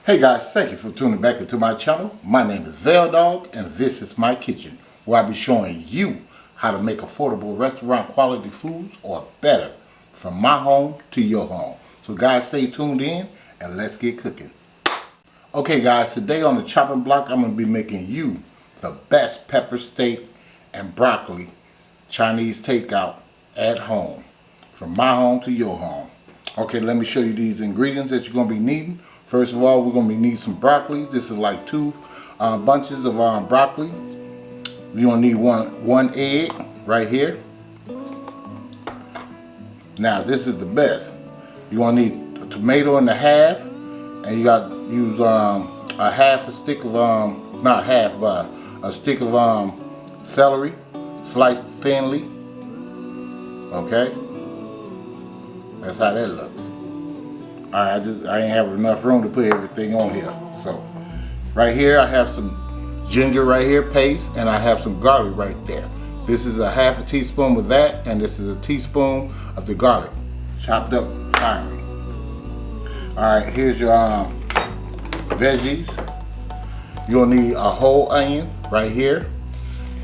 Hey guys, thank you for tuning back into my channel. My name is VELDOGGS and this is my kitchen where I'll be showing you how to make affordable restaurant quality foods or better from my home to your home. So guys, stay tuned in and let's get cooking. Okay guys, today on the chopping block I'm going to be making you the best pepper steak and broccoli Chinese takeout at home. From my home to your home. Okay, let me show you these ingredients that you're going to be needing. First of all, we're going to need some broccoli. This is like two bunches of broccoli. You're going to need one egg right here. Now, this is the best. You're going to need a tomato and a half. And you got to use a half a stick of, not half, but a stick of celery, sliced thinly. Okay? That's how that looks. Alright, I ain't have enough room to put everything on here. So, right here I have some ginger right here, paste, and I have some garlic right there. This is a half a teaspoon of that, and this is a teaspoon of the garlic, chopped up finely. Alright, here's your veggies. You'll need a whole onion right here.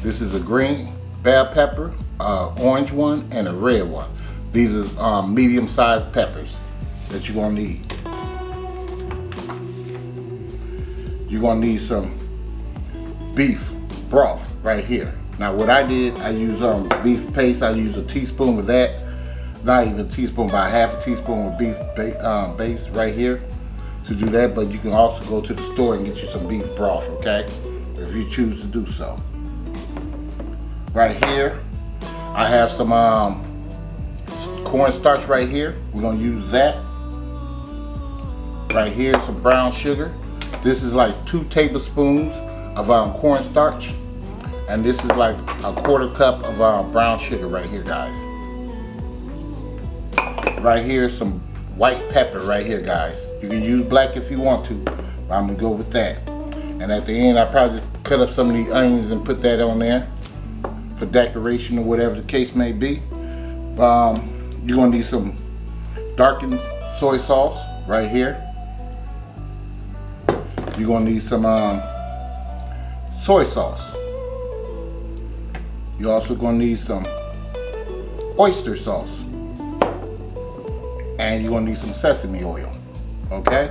This is a green bell pepper, orange one, and a red one. These are medium-sized peppers that you're going to need. You're going to need some beef broth right here. Now what I did, I used beef paste. I used a teaspoon of that. Not even a teaspoon, about half a teaspoon of beef base right here to do that. But you can also go to the store and get you some beef broth, okay? If you choose to do so. Right here, I have some cornstarch right here. We're going to use that. Right here, some brown sugar. This is like 2 tablespoons of cornstarch. And this is like a 1/4 cup of brown sugar right here, guys. Right here, some white pepper right here, guys. You can use black if you want to, but I'm going to go with that. And at the end, I probably cut up some of these onions and put that on there for decoration or whatever the case may be. You're going to need some darkened soy sauce right here. You're going to need some soy sauce. You're also going to need some oyster sauce. And you're going to need some sesame oil. Okay?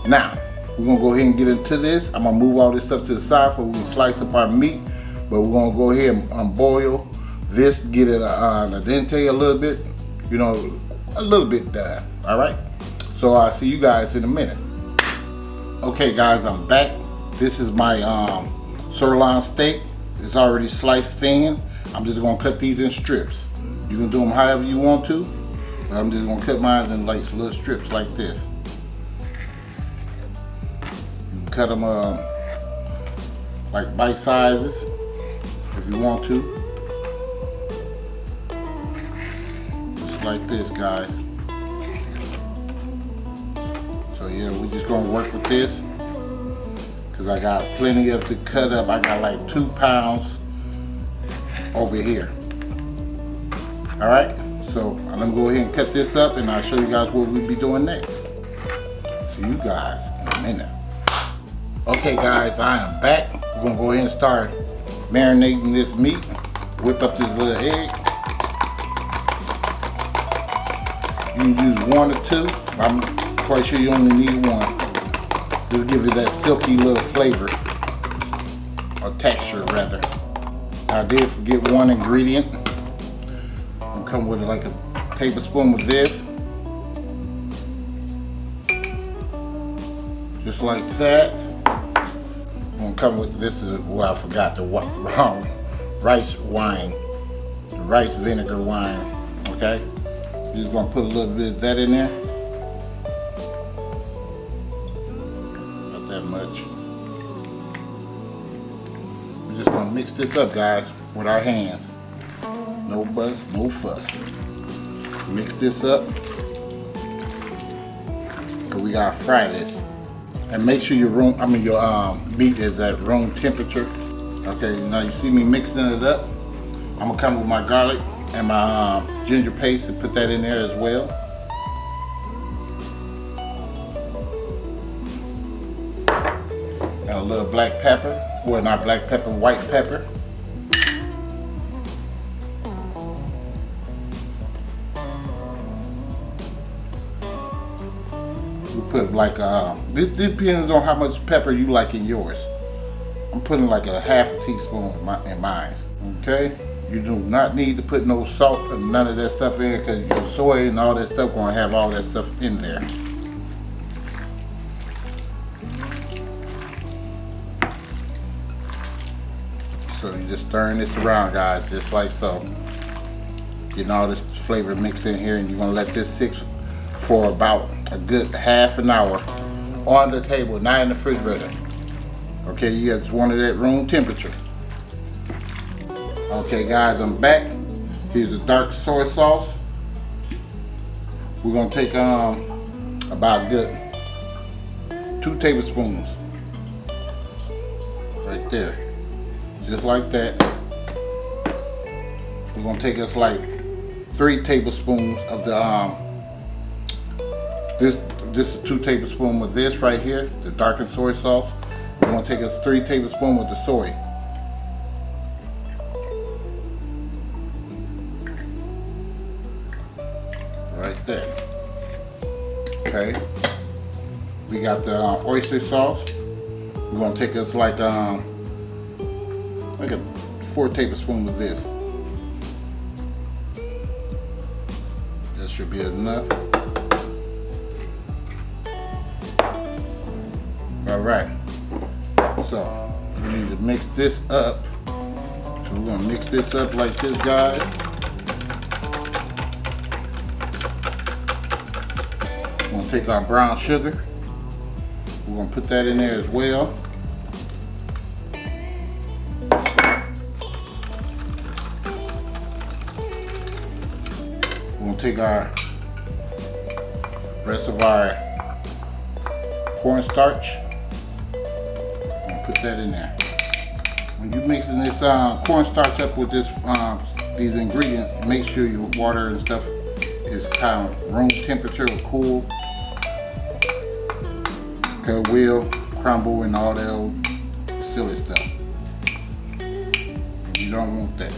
Now, we're going to go ahead and get into this. I'm going to move all this stuff to the side so we can slice up our meat. But we're going to go ahead and boil this, get it al dente a little bit, you know, a little bit done. All right. So I'll see you guys in a minute. Okay, guys, I'm back. This is my sirloin steak. It's already sliced thin. I'm just gonna cut these in strips. You can do them however you want to, but I'm just gonna cut mine in like little strips like this. You can cut them like bite sizes if you want to. Like this, guys. So yeah, we're just gonna work with this because I got plenty of to cut up. I got like 2 pounds over here. All right, so I'm gonna go ahead and cut this up and I'll show you guys what we'll be doing next. See you guys in a minute. Okay guys, I am back. We're gonna go ahead and start marinating this meat. Whip up this little egg. You can use 1 or 2. I'm quite sure you only need 1. Just give you that silky little flavor, or texture rather. I did forget one ingredient. I'm come with like a tablespoon of this. Just like that. I'm gonna come with this is well I forgot the rice wine. The rice vinegar wine. Okay? Just gonna put a little bit of that in there. Not that much. We're just gonna mix this up, guys, with our hands. No fuss, no fuss. Mix this up. Cause we gotta fry this. And make sure your meat is at room temperature. Okay, now you see me mixing it up. I'm gonna come with my garlic and my ginger paste and put that in there as well. and a little black pepper. Well, not black pepper, white pepper. We put like this depends on how much pepper you like in yours. I'm putting like a half a teaspoon in mine. Okay, you do not need to put no salt and none of that stuff in, because your soy and all that stuff gonna have all that stuff in there. So you just stirring this around, guys, just like so. Getting all this flavor mixed in here, and you're gonna let this sit for about a good half an hour on the table, not in the refrigerator. Okay, you just wanted that room temperature. Okay guys, I'm back. Here's the dark soy sauce. We're gonna take about a good 2 tablespoons. Right there. Just like that. We're gonna take us like 3 tablespoons of the this is 2 tablespoons of this right here, the darkened soy sauce. We're gonna take us 3 tablespoons of the soy. Right there. Okay. We got the oyster sauce. We're gonna take us like a 4 tablespoons of this. That should be enough. All right. So we need to mix this up. So we're gonna mix this up like this, guys. We're gonna take our brown sugar. We're gonna put that in there as well. We're gonna take our rest of our cornstarch. Put that in there. When you're mixing this cornstarch up with this these ingredients, make sure your water and stuff is kind of room temperature or cool. Cause it will crumble and all that old silly stuff. You don't want that.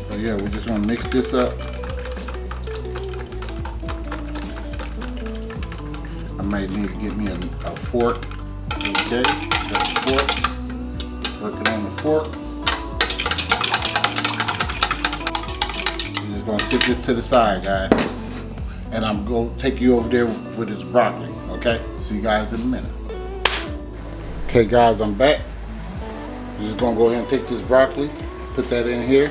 So yeah, we're just gonna mix this up. I might need to get me a fork. Okay, got the fork. Working on the fork. I'm just gonna sit this to the side, guys. And I'm gonna take you over there with this broccoli, okay? See you guys in a minute. Okay guys, I'm back. I'm just gonna go ahead and take this broccoli, put that in here.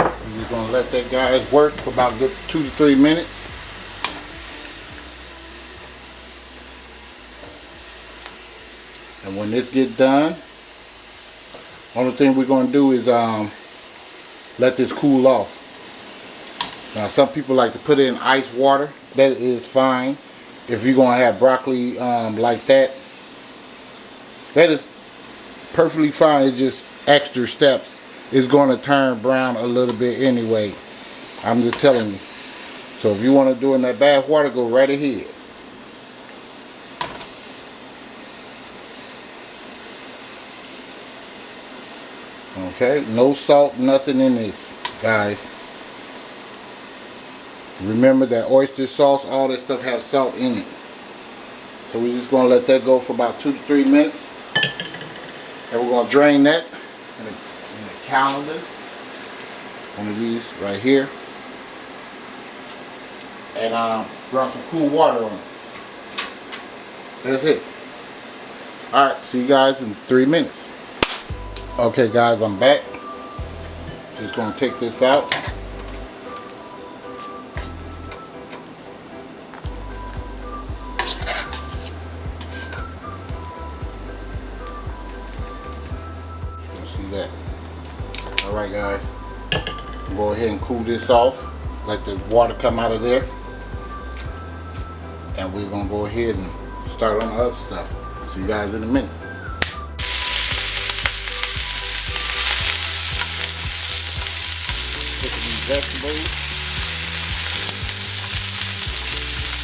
I'm just gonna let that guys work for about a good 2 to 3 minutes. And when this gets done, only thing we're going to do is let this cool off. Now some people like to put it in ice water. That is fine. If you're going to have broccoli like that, that is perfectly fine. It's just extra steps. It's going to turn brown a little bit anyway. I'm just telling you. So if you want to do it in that bath water, go right ahead. Okay, no salt, nothing in this, guys. Remember that oyster sauce, all that stuff has salt in it. So we're just going to let that go for about 2 to 3 minutes. And we're going to drain that in a calendar. One of these right here. And drop some cool water on it. That's it. Alright, see you guys in 3 minutes. Okay guys, I'm back. Just gonna take this out. See that? Alright guys. Go ahead and cool this off. Let the water come out of there. And we're gonna go ahead and start on the other stuff. See you guys in a minute. Vegetables.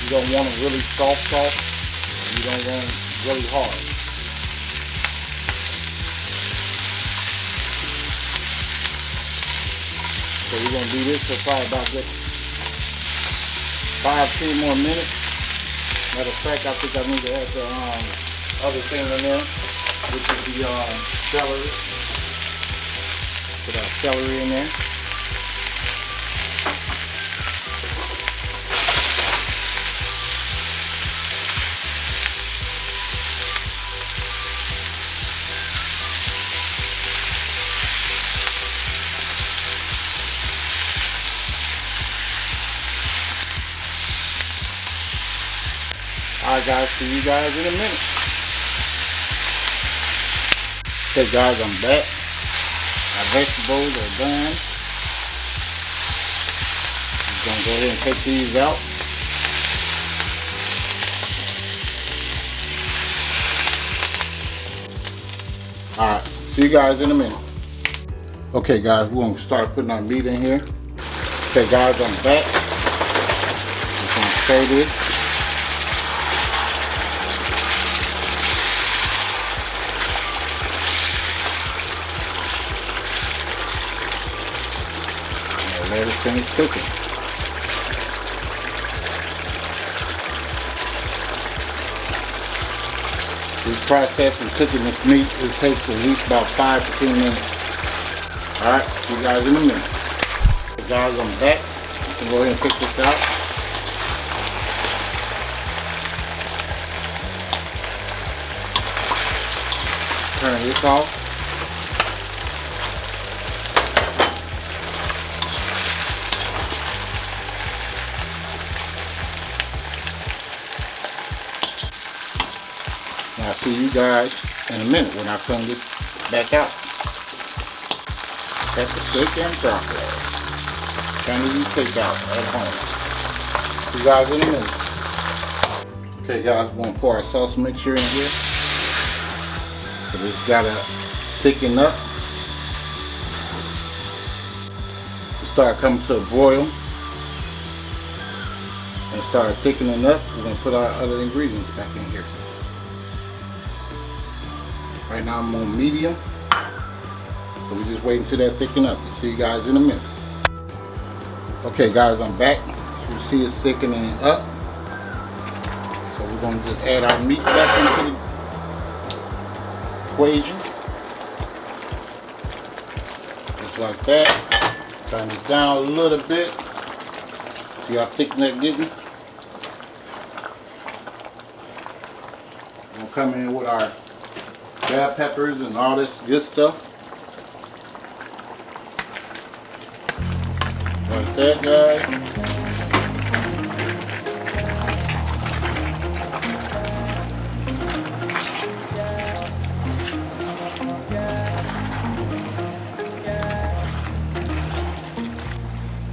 You don't want them really soft. You don't want them really hard. So we're gonna do this for probably about good 5-10 more minutes. Matter of fact, I think I need to add the other thing in there, which is the celery. Put our celery in there. Alright guys, see you guys in a minute. Okay guys, I'm back. Our vegetables are done. I'm going to go ahead and take these out. Alright, see you guys in a minute. Okay guys, we're going to start putting our meat in here. Okay guys, I'm back. I'm going to stir this. Let it finish cooking. This process of cooking this meat, it takes at least about 5 to 10 minutes. Alright, see you guys in a minute. Okay guys, I'm back. You can go ahead and pick this out. Turn this off. I'll see you guys in a minute when I clean this back out. Pepper steak and broccoli. Chinese takeout at home. See you guys in a minute. Okay guys, we're going to pour our sauce mixture in here. So it's got to thicken up. It start coming to a boil. And start thickening up. We're going to put our other ingredients back in here. Right now I'm on medium, so we're just waiting till that thicken up. See you guys in a minute. Okay guys, I'm back. As you see, it's thickening up. So we're going to just add our meat back into the equation. Just like that. Turn it down a little bit. See how thick that's getting? We're going to come in with our bell peppers and all this good stuff. Like that, guys.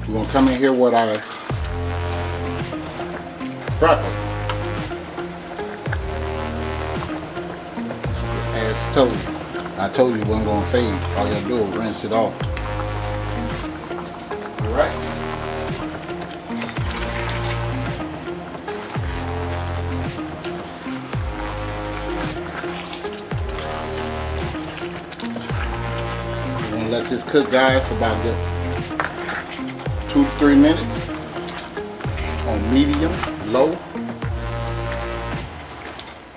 We're going to come in here with our broccoli. As told you, I told you it wasn't going to fade. All you got to do is rinse it off. Alright. We're going to let this cook, guys, for about 2 to 3 minutes on medium, low.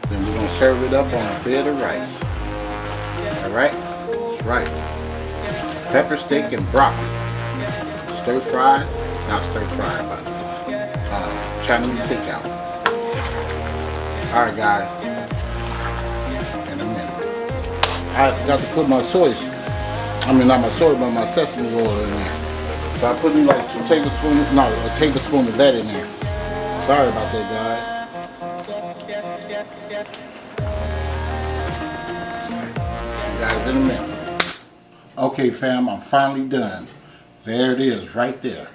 Then we're going to serve it up on a bed of rice. Alright? That's right. Pepper steak and broccoli. Stir fry. Not stir fry, but Chinese takeout. Alright guys. In a minute. I forgot to put my soy. I mean not my soy, but my sesame oil in there. So I put in like 2 tablespoons, no, a tablespoon of that in there. Sorry about that, guys. You guys in a minute. Okay, fam, I'm finally done. There it is, right there.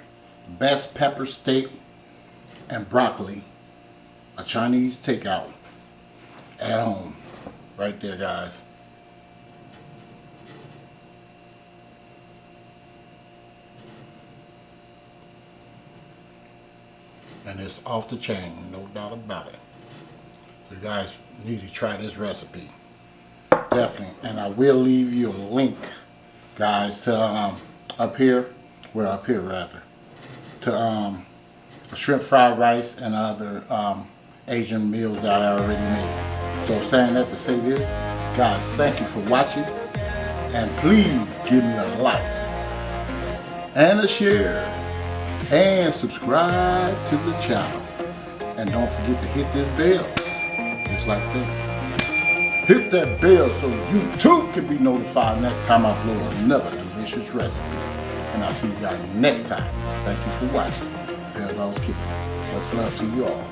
Best pepper steak and broccoli, a Chinese takeout at home. Right there, guys. and it's off the chain, no doubt about it. You guys need to try this recipe, definitely. And I will leave you a link, guys, to up here to shrimp fried rice and other Asian meals that I already made. So saying that to say this, guys, thank you for watching, and please give me a like and a share and subscribe to the channel, and don't forget to hit this bell, just like that. Hit that bell so you too can be notified next time I upload another delicious recipe. And I'll see you guys next time. Thank you for watching VELDOGGS Kitchen. Much love to you all.